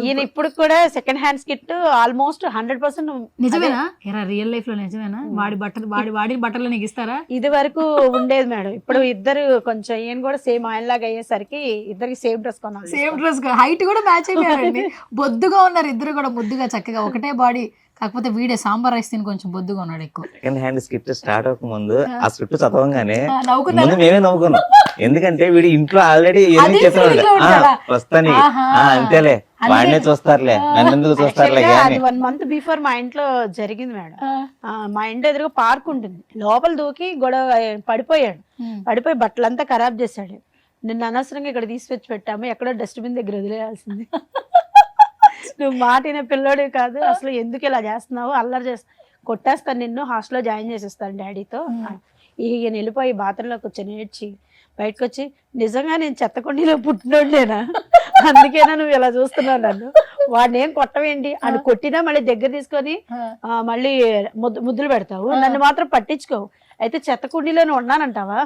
ఈయన ఇప్పుడు కూడా సెకండ్ హ్యాండ్ కిట్ ఆల్మోస్ట్ 100%. నిజమేనా? రియల్ లైఫ్ లో నిజమేనా? వాడి బట్టలు నీకు ఇస్తారా? ఇది వరకు ఉండేది మేడం. ఇప్పుడు ఇద్దరు కొంచెం ఈయన కూడా సేమ్ ఆయన లాగా అయ్యేసరికి ఇద్దరికి సేమ్ డ్రెస్ కొనాలి. సేమ్ డ్రెస్, హైట్ కూడా మ్యాచ్ అయిపోయారండి. బొద్దుగా ఉన్నారు ఇద్దరు కూడా, ముద్దుగా చక్కగా ఒకటే బాడీ. కాకపోతే వీడే సాంబార్ రైస్ తిని కొంచెం బొద్దుగా ఉన్నాడు ఎక్కువ. సెకండ్ హ్యాండ్ స్క్రిప్ట్ స్టార్ట్ అవ్వక ముందు ఆ స్క్రిప్ట్ చదవంగానే నవ్వుకున్నారా? ముందు మేమే నవ్వుకున్నాం. ఎందుకంటే వీడు ఇంట్లో ఆల్రెడీ ఎన్ని చెప్పాడు ప్రస్తుతానికి అంతేలే వాడినే చూస్తారులే నన్ను ఎందుకు చూస్తారులే. అది 1 month బిఫోర్ మా ఇంట్లో జరిగింది మేడం. మా ఇంటి ఎదురుగా పార్క్ ఉంటుంది, లోపల దూకి గొడవ పడిపోయాడు. పడిపోయి బట్టలంతా ఖరాబ్ చేశాడు. నిన్ను అనవసరంగా ఇక్కడ తీసుకొచ్చి పెట్టాము, ఎక్కడో డస్ట్బిన్ దగ్గర వదిలేయాల్సింది. నువ్వు మాటిన పిల్లోడు కాదు, అసలు ఎందుకు ఇలా చేస్తున్నావు, అల్లరి చేస్తా, కొట్టేస్తాను నిన్ను, హాస్టల్లో జాయిన్ చేసేస్తాను డాడీతో. ఈయన వెళ్ళిపోయి బాత్రూంలో కూర్చొని ఏడ్చి బయటకు వచ్చి, నిజంగా నేను చెత్తకుండీలో పుట్టినోడ్లేనా, అందుకేనా నువ్వు ఇలా చూస్తున్నావు నన్ను, వాడిని ఏం కొట్టవేంటి అని కొట్టినా మళ్ళీ దగ్గర తీసుకొని మళ్ళీ ముద్దులు పెడతావు, నన్ను మాత్రం పట్టించుకోవు, అయితే చెత్తకుండీలోనే ఉన్నానంటావా